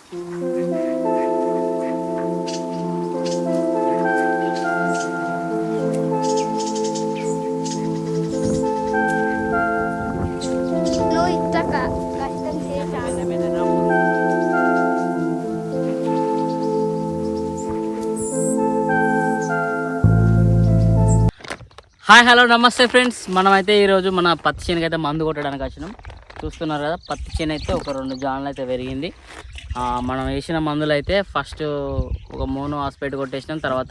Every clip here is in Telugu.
హాయ్ హలో నమస్తే ఫ్రెండ్స్, మనమైతే ఈరోజు మన పత్తి చేనుకి అయితే మందు కొట్టడానికి వచ్చినాం. చూస్తున్నారు కదా, పత్తి చేను అయితే ఒక 2 జాన్లు అయితే పెరిగింది. మనం వేసిన మందులు అయితే ఫస్ట్ ఒక 3 హాస్పిటల్ కొట్టేసినాం. తర్వాత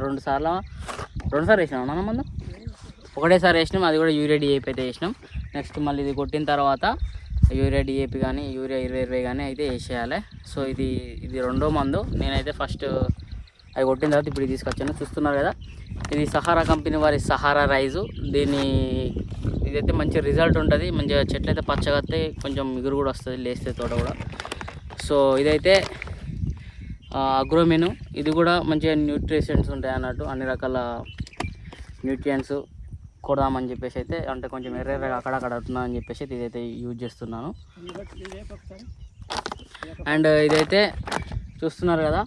రెండు సార్లు వేసినాం అన్న మందు, ఒకటేసారి వేసినాం. అది కూడా యూరియా డిఏపి అయితే వేసినాం. నెక్స్ట్ మళ్ళీ ఇది కొట్టిన తర్వాత యూరియా డిఏపి కానీ యూరియా 20 కానీ అయితే వేసేయాలి. సో ఇది రెండో మందు. నేనైతే ఫస్ట్ అవి కొట్టిన తర్వాత ఇప్పుడు తీసుకొచ్చాను. చూస్తున్నారు కదా, ఇది సహారా కంపెనీ వారి సహారా రైజు. ఇదైతే మంచి రిజల్ట్ ఉంటుంది. మంచిగా చెట్లు అయితే పచ్చగా వస్తాయి, కొంచెం మిగురు కూడా వస్తుంది, లేస్తే తోట కూడా. సో ఇదైతే అగ్రోమెను. ఇది కూడా మంచిగా న్యూట్రిషన్స్ ఉంటాయి అన్నట్టు, అన్ని రకాల న్యూట్రియంట్స్ కొడదామని చెప్పేసి అయితే, అంటే కొంచెం ఎర్రగా అక్కడక్కడ అవుతున్నా అని చెప్పేసి ఇదైతే యూజ్ చేస్తున్నాను. అండ్ ఇదైతే చూస్తున్నారు కదా,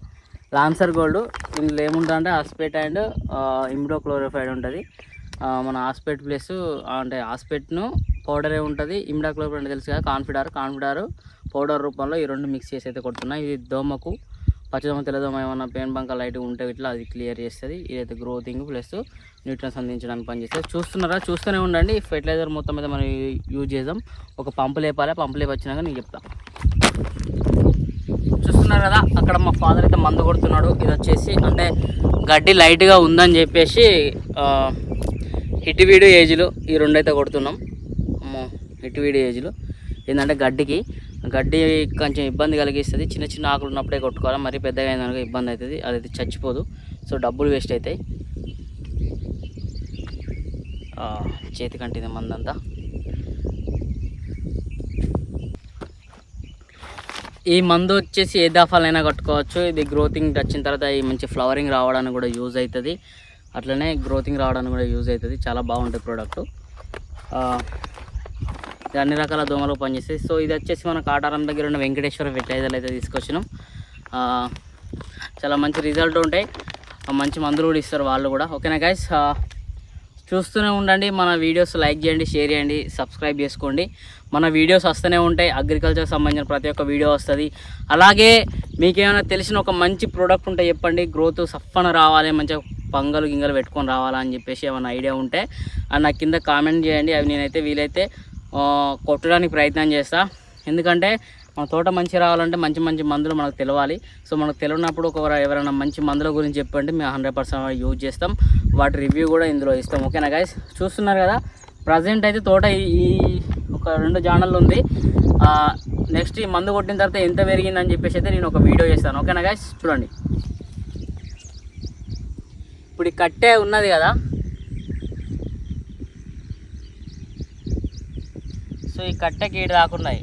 లాన్సర్ గోల్డ్. ఇందులో ఏముంటుందంటే ఆస్పేట్ అండ్ ఇమిడాక్లోరిఫైడ్ ఉంటుంది. మన ఆస్పేట్ ప్లస్ అంటే ఆస్పేట్ను పౌడరే ఉంటుంది. ఇమిడాక్లోరిఫైడ్ అంటే తెలుసు కదా, కాన్ఫిడార్ పౌడర్ రూపంలో ఈ 2 మిక్స్ చేసి అయితే కొడుతున్నాయి. ఇది దోమకు, పచ్చదోమ తెల్లదోమ ఏమన్నా పెయిన్ బంక లైట్గా ఉంటే ఇట్లా అది క్లియర్ చేస్తుంది. ఇదైతే గ్రోతింగ్ ప్లస్ న్యూట్రియన్స్ అందించడానికి పనిచేస్తుంది. చూస్తూనే ఉండండి. ఫెర్టిలైజర్ మొత్తం మీద మనం యూజ్ చేద్దాం. ఒక పంపు లేపాలి, పంపు లేపి వచ్చినాక నేను చెప్తాను. చూస్తున్నారు కదా, అక్కడ మా ఫాదర్ అయితే మందు కొడుతున్నాడు. ఇది వచ్చేసి అంటే గడ్డి లైట్గా ఉందని చెప్పేసి హిట్వీడు ఏజ్లు ఈ 2 అయితే కొడుతున్నాం. హిట్వీడు ఏజ్లు ఏంటంటే గడ్డి కొంచెం ఇబ్బంది కలిగిస్తుంది. చిన్న ఆకులు ఉన్నప్పుడే కొట్టుకోవాలి, మరీ పెద్దగా అయిందనుకో ఇబ్బంది అవుతుంది, అదైతే చచ్చిపోదు. సో డబ్బులు వేస్ట్ అవుతాయి. చేతికంటింది మందంతా. ఈ మందు వచ్చేసి ఏ దఫాలైనా కట్టుకోవచ్చు. ఇది గ్రోతింగ్ వచ్చిన తర్వాత ఈ మంచి ఫ్లవరింగ్ రావడానికి కూడా యూజ్ అవుతుంది. అట్లనే గ్రోతింగ్ రావడానికి కూడా యూజ్ అవుతుంది. చాలా బాగుంటుంది ప్రోడక్ట్. అన్ని రకాల దోమలకు పనిచేస్తాయి. సో ఇది వచ్చేసి మన కాటారం దగ్గర ఉన్న వెంకటేశ్వర ఫెర్టిలైజర్లు అయితే తీసుకొచ్చినాం. చాలా మంచి రిజల్ట్ ఉంటాయి, మంచి మందులు కూడా ఇస్తారు వాళ్ళు కూడా. ఓకేనా గైస్, చూస్తూనే ఉండండి. మన వీడియోస్ లైక్ చేయండి, షేర్ చేయండి, సబ్స్క్రైబ్ చేసుకోండి. మన వీడియోస్ వస్తూనే ఉంటాయి. అగ్రికల్చర్ సంబంధించిన ప్రతి ఒక్క వీడియో వస్తుంది. అలాగే మీకేమైనా తెలిసిన ఒక మంచి ప్రోడక్ట్ ఉంటే చెప్పండి. గ్రోత్ సఫ్ఫన రావాలి, మంచిగా గింగలు పెట్టుకొని రావాలా అని చెప్పేసి ఏమైనా ఐడియా ఉంటే నా కింద కామెంట్ చేయండి. అవి నేనైతే వీలైతే కొట్టడానికి ప్రయత్నం చేస్తా. ఎందుకంటే మన తోట మంచి రావాలంటే మంచి మందులు మనకు తెలవాలి. సో మనకు తెలియనప్పుడు ఎవరైనా మంచి మందుల గురించి చెప్పండి, మేము 100% యూజ్ చేస్తాం. వాటి రివ్యూ కూడా ఇందులో ఇస్తాం. ఓకేనా గైస్, చూస్తున్నారు కదా, ప్రజెంట్ అయితే తోట ఈ ఒక 2 జానల్లో ఉంది. నెక్స్ట్ ఈ మందు కొట్టిన తర్వాత ఎంత పెరిగిందని చెప్పేసి అయితే నేను ఒక వీడియో చేస్తాను. ఓకేనా గైస్, చూడండి. ఇప్పుడు ఈ కట్టే ఉన్నది కదా, సో ఈ కట్టెకి ఈడు దాకున్నాయి.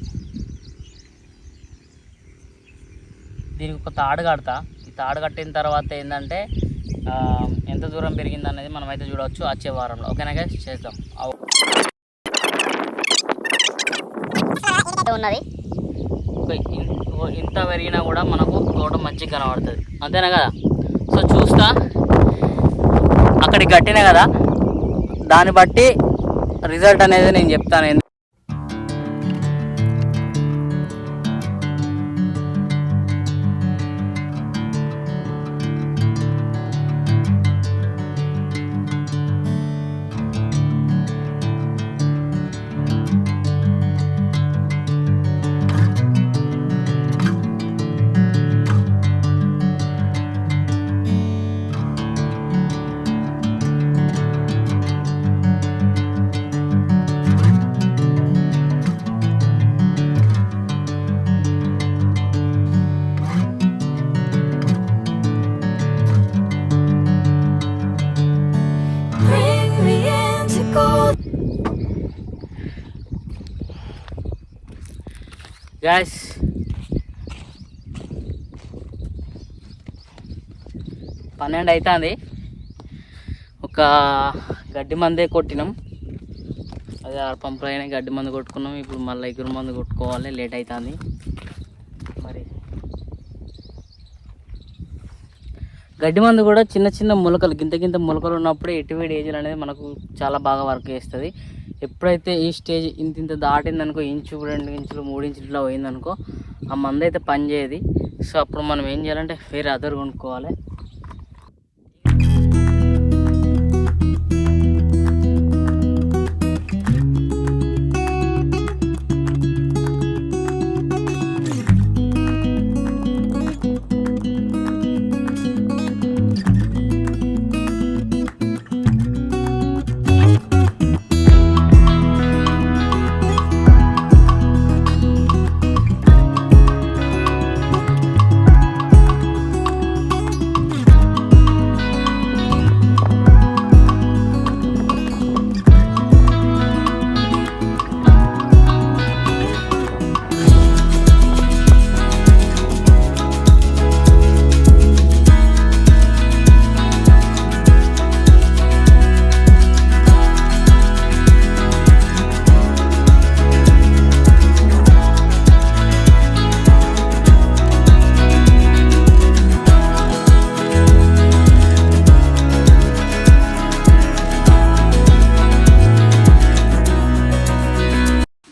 దీనికి ఒక తాడు కడతా. ఈ తాడు కట్టిన తర్వాత ఏంటంటే ఎంత దూరం పెరిగింది అనేది మనం అయితే చూడవచ్చు వచ్చే వారంలో. ఓకేనా గైస్, చేద్దాం. ఉన్నది ఇంత పెరిగినా కూడా మనకు తోట మంచిగా కనబడుతుంది, అంతేనా కదా. సో చూస్తా, అక్కడికి కట్టినా కదా, దాన్ని బట్టి రిజల్ట్ అనేది నేను చెప్తాను. గాయస్, పన్నెండు అవుతుంది. ఒక గడ్డి మందే కొట్టినాం. అదే 6 పంపులు అయినా గడ్డి మందు కొట్టుకున్నాం. ఇప్పుడు మళ్ళీ ఎగురు మందు కొట్టుకోవాలి, లేట్ అవుతుంది. మరి గడ్డి మందు కూడా చిన్న చిన్న మొలకలు గింత మొలకలు ఉన్నప్పుడే ఎటువేడి ఏజ్లు అనేది మనకు చాలా బాగా వర్క్ చేస్తుంది. ఎప్పుడైతే ఈ స్టేజ్ ఇంత దాటిందనుకో, ఇంచు 2 ఇంచులు 3 ఇంచులు ఇట్లా పోయిందనుకో ఆ మందు అయితే పనిచేయదు. సో అప్పుడు మనం ఏం చేయాలంటే వేరే అదర్ కొనుక్కోవాలి.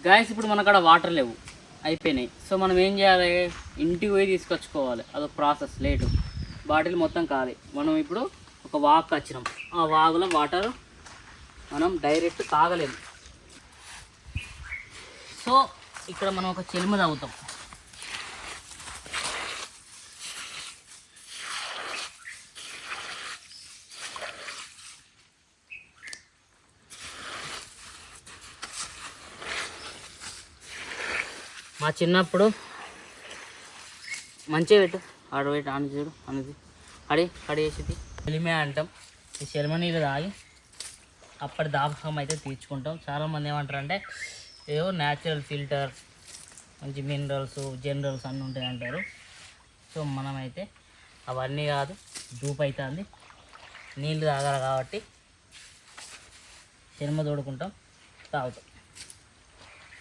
గాయస్ ఇప్పుడు మన కాడ వాటర్ లేవు, అయిపోయినాయి. సో మనం ఏం చేయాలి, ఇంటికి పోయి తీసుకొచ్చుకోవాలి. అదొక ప్రాసెస్, లేటు. బాటిల్ మొత్తం ఖాళీ. మనం ఇప్పుడు ఒక వాక్ వచ్చినాం, ఆ వాగులో వాటర్ మనం డైరెక్ట్ తాగలేము. సో ఇక్కడ మనం ఒక చెలుమ తాగుతాం. మా చిన్నప్పుడు మంచిగా పెట్టు, ఆడబెట్టి ఆని చూడు అనేది కడి వేసేది చెలిమే అంటాం. ఈ చెలిమ నీళ్ళు తాగి అప్పటి దాపకం అయితే తీర్చుకుంటాం. చాలామంది ఏమంటారు అంటే ఏవో న్యాచురల్ ఫిల్టర్, మంచి మినరల్స్ జనరల్స్ అన్నీ ఉంటాయి అంటారు. సో మనమైతే అవన్నీ కాదు, ధూపు అవుతుంది, నీళ్ళు తాగాలి కాబట్టి చెలిమ తోడుకుంటాం, తాగుతాం.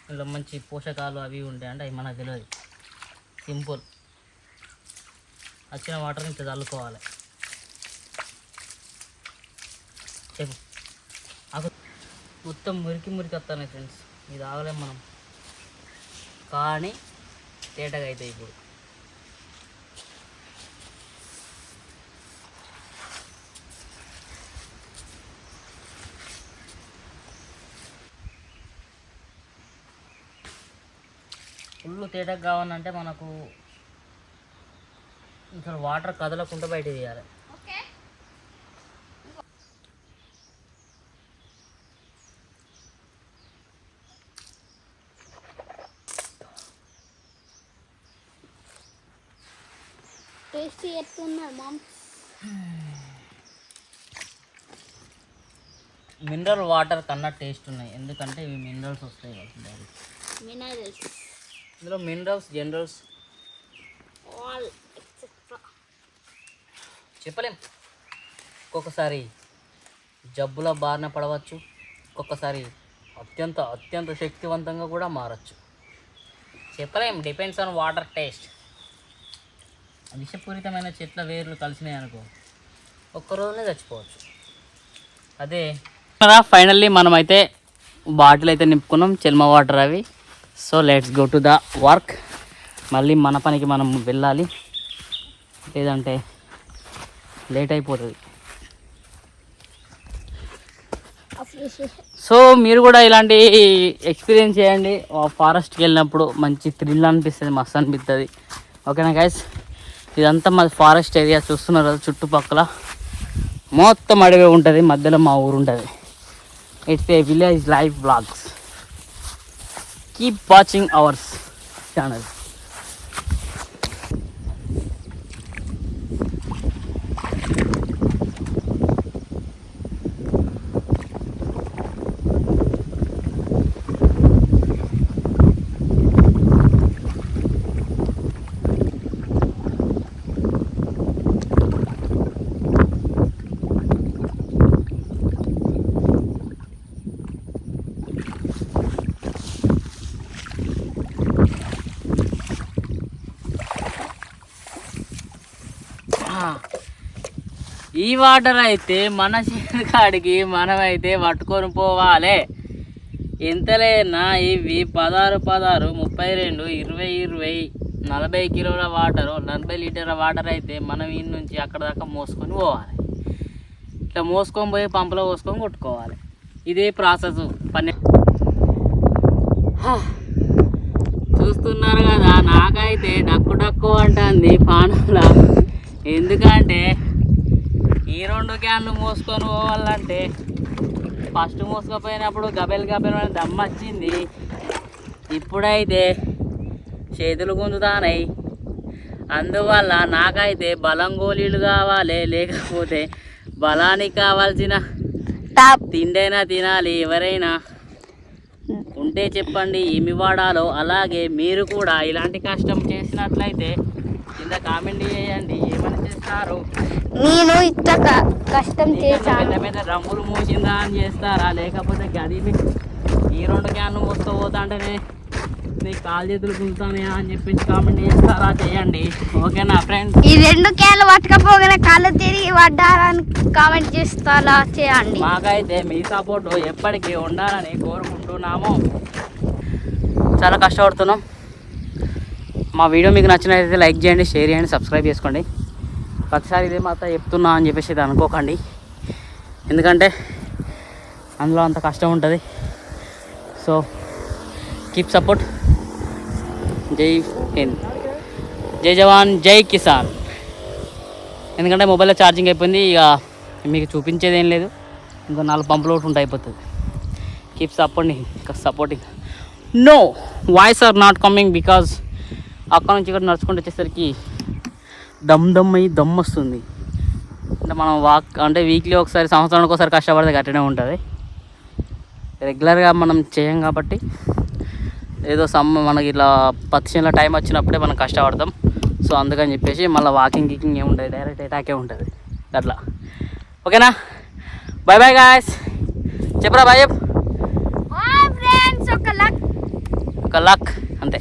ఇందులో మంచి పోషకాలు అవి ఉంటాయి అంటే అవి మనకు తెలియదు. సింపుల్, వచ్చిన వాటర్ని ఇంత చల్లుకోవాలి. చెప్పు మొత్తం మురికి వస్తాయి ఫ్రెండ్స్, ఇది తాగలేం మనం, కానీ తేటగా అవుతాయి. ఇప్పుడు ఫుల్ తేటగా కావాలంటే మనకు ఇంకా వాటర్ కదలకుండా బయట తీయాలి. టేస్టీ ఎత్తున్నారు మామ్. మినరల్ వాటర్ కన్నా టేస్ట్ ఉన్నాయి, ఎందుకంటే ఇవి మినరల్స్ వస్తాయి కదా. మినరల్స్ ఇందులో మినరల్స్ జనరల్స్ ఆల్ ఎక్సెట్రా చెప్పలేం. ఒక్కొక్కసారి జబ్బుల బారిన పడవచ్చు, ఒక్కొక్కసారి అత్యంత శక్తివంతంగా కూడా మారచ్చు. చెప్పలేం, డిపెండ్స్ ఆన్ వాటర్ టేస్ట్. విషపూరితమైన చెట్ల వేర్లు కలిసినాయి అనుకో, ఒక్క రోజునే చచ్చిపోవచ్చు. అదే ఫైనల్లీ మనమైతే బాటిల్ అయితే నింపుకున్నాం, చెల్మ వాటర్ అవి. So let's go to the work. మళ్ళీ మన పనికి మనం వెళ్ళాలి, లేదంటే లేట్ అయిపోతుంది. సో మీరు కూడా ఇలాంటి ఎక్స్పీరియన్స్ చేయండి. ఫారెస్ట్కి వెళ్ళినప్పుడు మంచి థ్రిల్ అనిపిస్తుంది, మస్తు అనిపిస్తుంది. ఓకేనా గైస్, ఇదంతా మాది ఫారెస్ట్ ఏరియా చూస్తున్నారు కదా, చుట్టుపక్కల మొత్తం అడవి ఉంటుంది, మధ్యలో మా ఊరు ఉంటుంది. It's a village life vlogs. Keep watching hours channel. ఈ వాటర్ అయితే మన చేను కాడికి మనమైతే పట్టుకొని పోవాలి. ఎంతలేనా ఇవి 16, 32, 20, 40 కిలోల వాటరు, 40 లీటర్ల వాటర్ అయితే మనం ఈ నుంచి అక్కడ దాకా మోసుకొని పోవాలి. ఇట్లా మోసుకొని పోయి పంపులో పోసుకొని కొట్టుకోవాలి. ఇదే ప్రాసెస్. చూస్తున్నారు కదా, నాకైతే డక్కు డక్కు అంటుంది పానంలో. ఎందుకంటే ఈ 2 క్యాన్లు మోసుకొని పోవాలంటే ఫస్ట్ మోసుకపోయినప్పుడు గబెల్ దమ్మ వచ్చింది. ఇప్పుడైతే చేతులు గుంజుతానాయి. అందువల్ల నాకైతే బలం గోళీలు కావాలి, లేకపోతే బలానికి కావాల్సిన తిండైనా తినాలి. ఎవరైనా ఉంటే చెప్పండి ఏమి వాడాలో. అలాగే మీరు కూడా ఇలాంటి కష్టం చేసినట్లయితే కింద కామెంట్ చేయండి ఏమని చేస్తారు. నేను ఇంత కష్టం చేశాను. పెద్ద పెద్ద డ్రమ్ములు మోసిందా అని చేస్తారా, లేకపోతే గది ఈ 2 క్యాన్లు మోస్తూ పోతా అంటేనే నీకు కాలు చేతులు గుంజుతానే అని చెప్పేసి కామెంట్ చేస్తారా, చేయండి. ఓకేనా ఫ్రెండ్స్? ఈ 2 క్యాన్లు పట్టుకపోగానే కాళ్ళు తిరిగి పడ్డారని కామెంట్ చేస్తారా, చేయండి. మాకైతే మీ సపోర్ట్ ఎప్పటికీ ఉండాలని కోరుకుంటున్నాము. చాలా కష్టపడుతున్నాం. మా వీడియో మీకు నచ్చినట్లయితే లైక్ చేయండి, షేర్ చేయండి, సబ్స్క్రైబ్ చేసుకోండి. ప్రతిసారి ఇదే మాత్రం చెప్తున్నా అని చెప్పేసి ఇది అనుకోకండి. ఎందుకంటే అందులో అంత కష్టం ఉంటుంది. So keep support. జై హింద్, జై జవాన్, జై కిసాన్. ఎందుకంటే మొబైల్లో ఛార్జింగ్ అయిపోయింది. ఇక మీకు చూపించేది ఏం లేదు. ఇంకా 4 పంపులు ఒకటి ఉంటే అయిపోతుంది. Keep supporting. No voice are not coming because అక్కడ నుంచి ఇక్కడ నడుచుకుంటూ వచ్చేసరికి దమ్ వస్తుంది. అంటే మనం అంటే వీక్లీ ఒకసారి, సంవత్సరానికి ఒకసారి కష్టపడితే గట్టినే ఉంటుంది. రెగ్యులర్గా మనం చేయం కాబట్టి ఏదో మనకి ఇట్లా పత్తిలో టైం వచ్చినప్పుడే మనం కష్టపడతాం. సో అందుకని చెప్పేసి మళ్ళీ వాకింగ్ ఏముంటుంది, డైరెక్ట్ అటాకే ఉంటుంది అట్లా. ఓకేనా? By by guys. చెప్పరా బాయ్ చెప్పు. ఫ్రెండ్స్, ఒక లక్ అంతే.